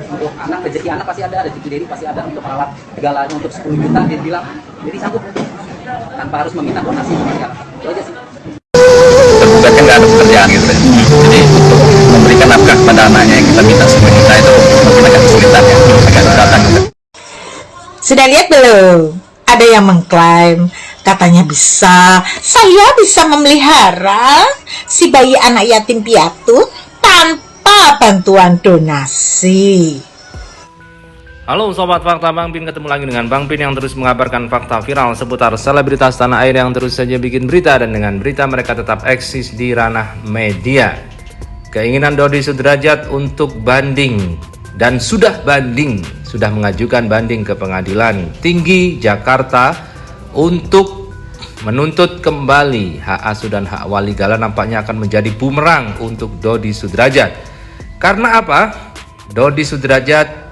untuk anak, rezeki anak pasti ada, rezeki diri pasti ada, untuk merawat galanya untuk 10 juta dia bilang jadi sanggup tanpa harus meminta donasi sama sekali. Itu aja sih. Tergugat kan nggak ada pekerjaan gitu, jadi untuk memberikan nafkah kepada anaknya yang kita minta 10 juta itu mungkin agak kesulitan ya, agak keberatan juga. Sudah lihat belum? Ada yang mengklaim katanya saya bisa memelihara si bayi anak yatim piatu tanpa bantuan donasi. Halo Sobat Fakta, Bang Pin ketemu lagi dengan Bang Pin yang terus mengabarkan fakta viral seputar selebritas tanah air yang terus saja bikin berita, dan dengan berita mereka tetap eksis di ranah media. Keinginan Dodi Sudrajat untuk banding, dan sudah mengajukan banding ke Pengadilan Tinggi Jakarta untuk menuntut kembali hak asuh dan hak wali Gala nampaknya akan menjadi bumerang untuk Dodi Sudrajat. Karena apa? Dodi Sudrajat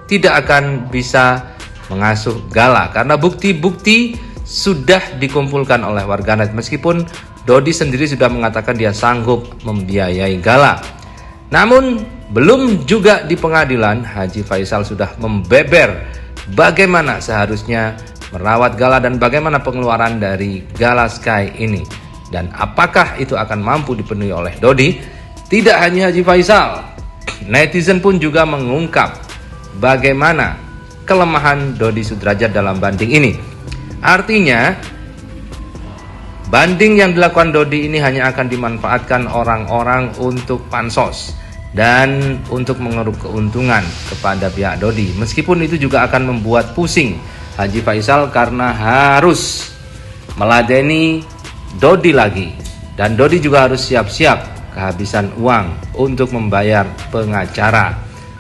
tidak akan bisa mengasuh Gala karena bukti-bukti sudah dikumpulkan oleh warganet, meskipun Dodi sendiri sudah mengatakan dia sanggup membiayai Gala. Namun belum juga di pengadilan, Haji Faisal sudah membeber bagaimana seharusnya merawat Gala dan bagaimana pengeluaran dari Gala Sky ini, dan apakah itu akan mampu dipenuhi oleh Dodi. Tidak hanya Haji Faisal, netizen pun juga mengungkap bagaimana kelemahan Dodi Sudrajat dalam banding ini. Artinya banding yang dilakukan Dodi ini hanya akan dimanfaatkan orang-orang untuk pansos dan untuk mengeruk keuntungan kepada pihak Dodi. Meskipun itu juga akan membuat pusing Haji Faisal karena harus meladeni Dodi lagi, dan Dodi juga harus siap-siap kehabisan uang untuk membayar pengacara.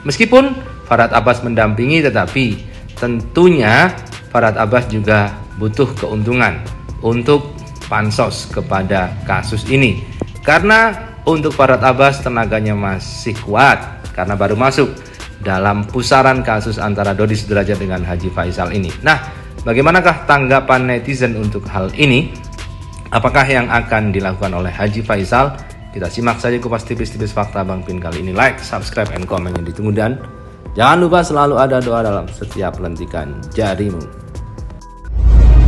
Meskipun Farhad Abbas mendampingi, tetapi tentunya Farhad Abbas juga butuh keuntungan untuk pansos kepada kasus ini. Karena untuk Farhad Abbas tenaganya masih kuat karena baru masuk dalam pusaran kasus antara Dodi Sudrajat dengan Haji Faisal ini. Nah, bagaimanakah tanggapan netizen untuk hal ini? Apakah yang akan dilakukan oleh Haji Faisal? Kita simak saja kupas tipis-tipis fakta Bang Pin kali ini. Like, subscribe, and komen yang ditunggu, dan jangan lupa selalu ada doa dalam setiap lentikan jarimu.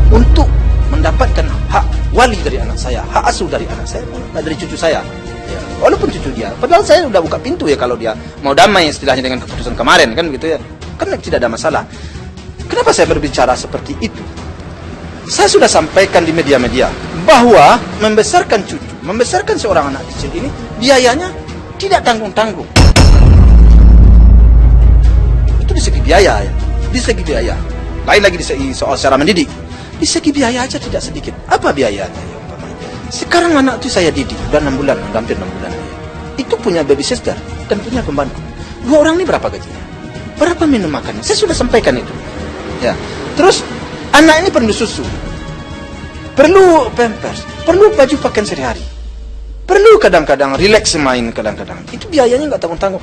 Untuk mendapatkan hak wali dari anak saya, hak asuh dari anak saya, dari cucu saya. Ya, walaupun cucu dia, padahal saya sudah buka pintu ya kalau dia mau damai istilahnya dengan keputusan kemarin, kan begitu ya. Kan tidak ada masalah. Kenapa saya berbicara seperti itu? Saya sudah sampaikan di media-media bahwa membesarkan cucu, membesarkan seorang anak kecil ini biayanya tidak tanggung-tanggung. Di segi biaya ya, di segi biaya. Lain lagi di segi soal cara mendidik. Di segi biaya aja tidak sedikit. Apa biayanya ya? Sekarang anak itu saya didik udah 6 bulan, hampir 6 bulan. Itu punya babysitter dan punya pembantu. 2 orang ini berapa gajinya? Berapa minum makannya? Saya sudah sampaikan itu. Ya. Terus anak ini perlu susu, perlu pampers, perlu baju pakaian sehari-hari, perlu kadang-kadang relax main kadang-kadang. Itu biayanya nggak tanggung-tanggung.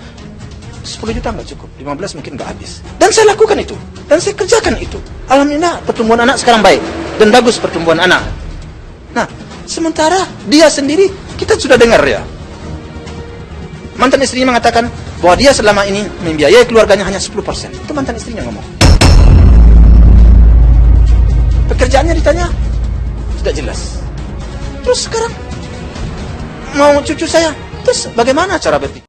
10 juta nggak cukup, 15 mungkin nggak habis. Dan saya lakukan itu, dan saya kerjakan itu. Alhamdulillah pertumbuhan anak sekarang baik dan bagus pertumbuhan anak. Nah, sementara dia sendiri kita sudah dengar ya, mantan istrinya mengatakan bahwa dia selama ini membiayai keluarganya hanya 10%. Itu mantan istrinya ngomong. Pekerjaannya ditanya tidak jelas. Terus sekarang mau cucu saya, terus bagaimana cara berpikir?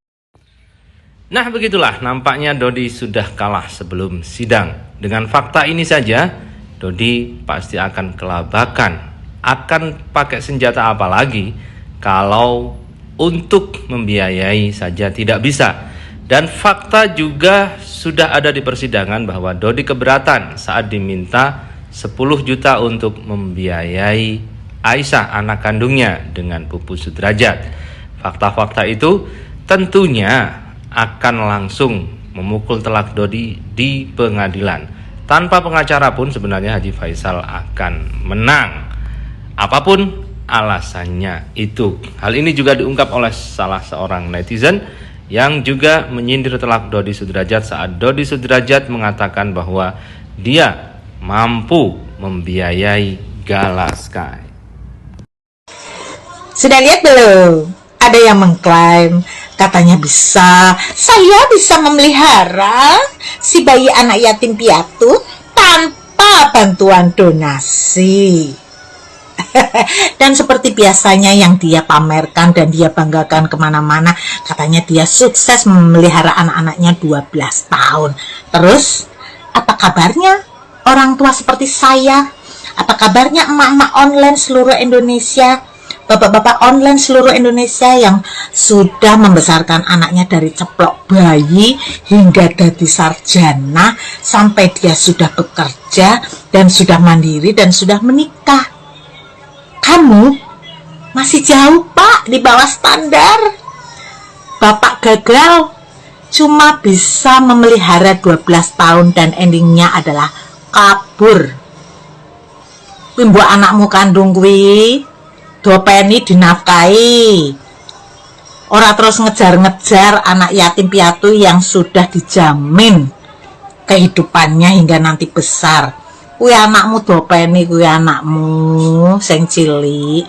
Nah, begitulah nampaknya Dodi sudah kalah sebelum sidang. Dengan fakta ini saja, Dodi pasti akan kelabakan. Akan pakai senjata apa lagi kalau untuk membiayai saja tidak bisa. Dan fakta juga sudah ada di persidangan bahwa Dodi keberatan saat diminta 10 juta untuk membiayai Aisyah, anak kandungnya, dengan Pupus Sudrajat. Fakta-fakta itu tentunya akan langsung memukul telak Dodi di pengadilan. Tanpa pengacara pun sebenarnya Haji Faisal akan menang, apapun alasannya itu. Hal ini juga diungkap oleh salah seorang netizen yang juga menyindir telak Dodi Sudrajat saat Dodi Sudrajat mengatakan bahwa dia mampu membiayai Gala Sky. Sudah lihat belum? Ada yang mengklaim katanya saya bisa memelihara si bayi anak yatim piatu tanpa bantuan donasi. Dan seperti biasanya yang dia pamerkan dan dia banggakan kemana-mana, katanya dia sukses memelihara anak-anaknya 12 tahun. Terus, apa kabarnya orang tua seperti saya? Apa kabarnya emak-emak online seluruh Indonesia? Bapak-bapak online seluruh Indonesia yang sudah membesarkan anaknya dari ceplok bayi hingga jadi sarjana sampai dia sudah bekerja dan sudah mandiri dan sudah menikah. Kamu masih jauh, Pak, di bawah standar. Bapak gagal cuma bisa memelihara 12 tahun dan endingnya adalah kabur. Mbok anakmu kandung kuwi dopeni dinafkahi. Ora terus ngejar-ngejar anak yatim piatu yang sudah dijamin kehidupannya hingga nanti besar. Kuwi anakmu dopeni, kuwi anakmu sing cilik.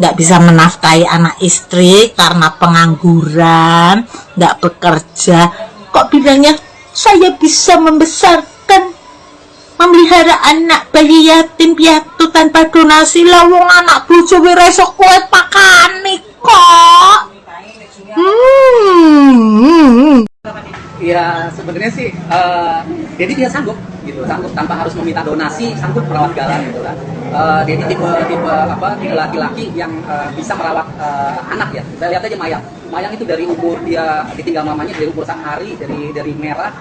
Nggak bisa menafkahi anak istri karena pengangguran, nggak bekerja. Kok bilangnya saya bisa memelihara anak bayi yatim piatu tanpa donasi? Lawong anak bojo wis iso kowe pakani kok. Ya sebenarnya sih jadi dia sanggup gitu, sanggup tanpa harus meminta donasi, sanggup merawat Gala gitu kan. Jadi tipe laki-laki yang bisa merawat anak ya. Saya lihat aja Mayang itu dari umur dia ditinggal mamanya dari umur sehari, dari merah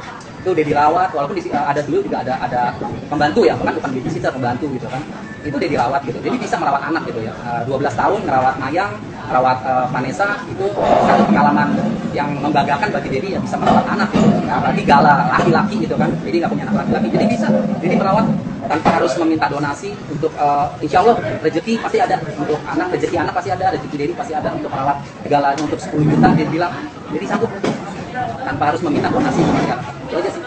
itu udah dirawat, walaupun ada dulu juga ada pembantu ya, bukan babysitter, pembantu gitu kan, itu udah dirawat gitu, jadi bisa merawat anak gitu ya. 12 tahun merawat Mayang, merawat Vanessa, itu satu pengalaman yang membanggakan bagi Dedi yang bisa merawat anak gitu. Apalagi Gala laki-laki gitu kan, jadi nggak punya anak laki-laki, jadi bisa jadi merawat tanpa harus meminta donasi. Untuk insya Allah rezeki pasti ada untuk anak, rezeki anak pasti ada, rezeki Dedi pasti ada untuk merawat Gala untuk 10 juta dia bilang, jadi sanggup tanpa harus meminta donasi sama masyarakat. Itu aja sih.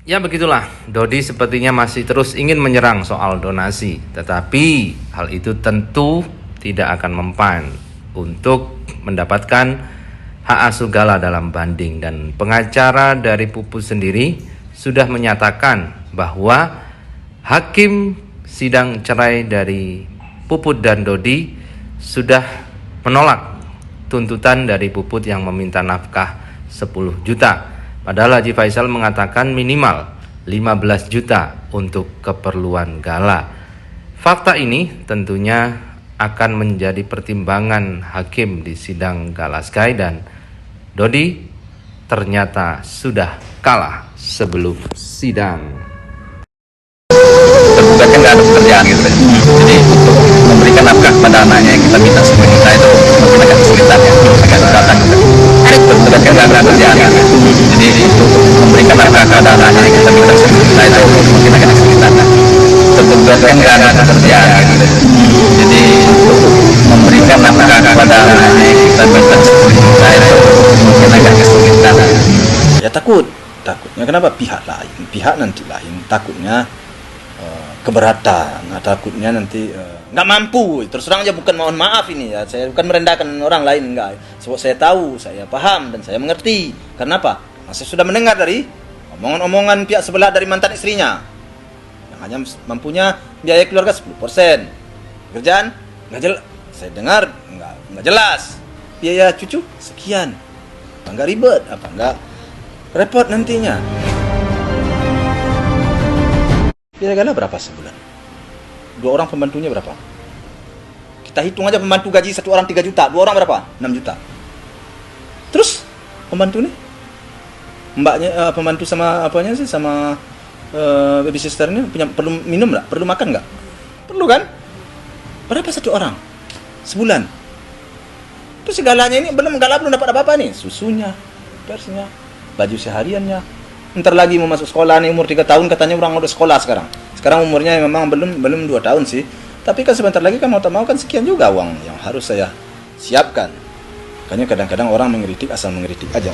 Ya begitulah, Dodi sepertinya masih terus ingin menyerang soal donasi. Tetapi hal itu tentu tidak akan mempan untuk mendapatkan hak asuh Gala dalam banding. Dan pengacara dari Puput sendiri sudah menyatakan bahwa hakim sidang cerai dari Puput dan Dodi sudah menolak tuntutan dari Puput yang meminta nafkah 10 juta. Padahal Haji Faisal mengatakan minimal 15 juta untuk keperluan Gala. Fakta ini tentunya akan menjadi pertimbangan hakim di sidang Gala Sky, dan Dodi ternyata sudah kalah sebelum sidang. Tergugat kan nggak ada pekerjaan gitu kan. Jadi untuk memberikan nafkah pada anaknya yang kita minta 10 juta itu mungkin agak kesulitan ya, agak datang gitu. Tergugat kan nggak ada pekerjaan kan. Jadi untuk memberikan nafkah pada anaknya yang kita minta 10 juta itu mungkin agak kesulitan kan. Tergugat kan nggak ada pekerjaan gitu. Jadi untuk memberikan nafkah pada anaknya yang kita minta 10 juta itu mungkin agak kesulitan. Ya takutnya kenapa pihak nanti lain takutnya keberatan, takutnya nanti nggak mampu. Terus terang aja, bukan mohon maaf ini ya, saya bukan merendahkan orang lain, enggak. Sebab saya tahu, saya paham dan saya mengerti. Karena apa? Saya sudah mendengar dari omongan-omongan pihak sebelah dari mantan istrinya yang hanya mampunya biaya keluarga 10%. Kerjaan nggak jelas. Saya dengar nggak jelas. Biaya cucu sekian. Nggak ribet, apa nggak repot nantinya. Kira-kira berapa sebulan? 2 orang pembantunya berapa? Kita hitung aja pembantu gaji 1 orang 3 juta, 2 orang berapa? 6 juta. Terus pembantu nih? Mbaknya pembantu sama apanya sih, sama babysitter-nya perlu minum nggak? Perlu makan nggak? Perlu kan? Berapa 1 orang? Sebulan. Terus segalanya ini belum dapat apa-apa nih. Susunya, persnya, baju sehariannya. Ntar lagi mau masuk sekolah nih, umur 3 tahun katanya orang udah sekolah sekarang. Sekarang umurnya memang belum 2 tahun sih. Tapi kan sebentar lagi kan mau tak mau kan sekian juga uang yang harus saya siapkan. Makanya kadang-kadang orang mengkritik asal mengkritik aja.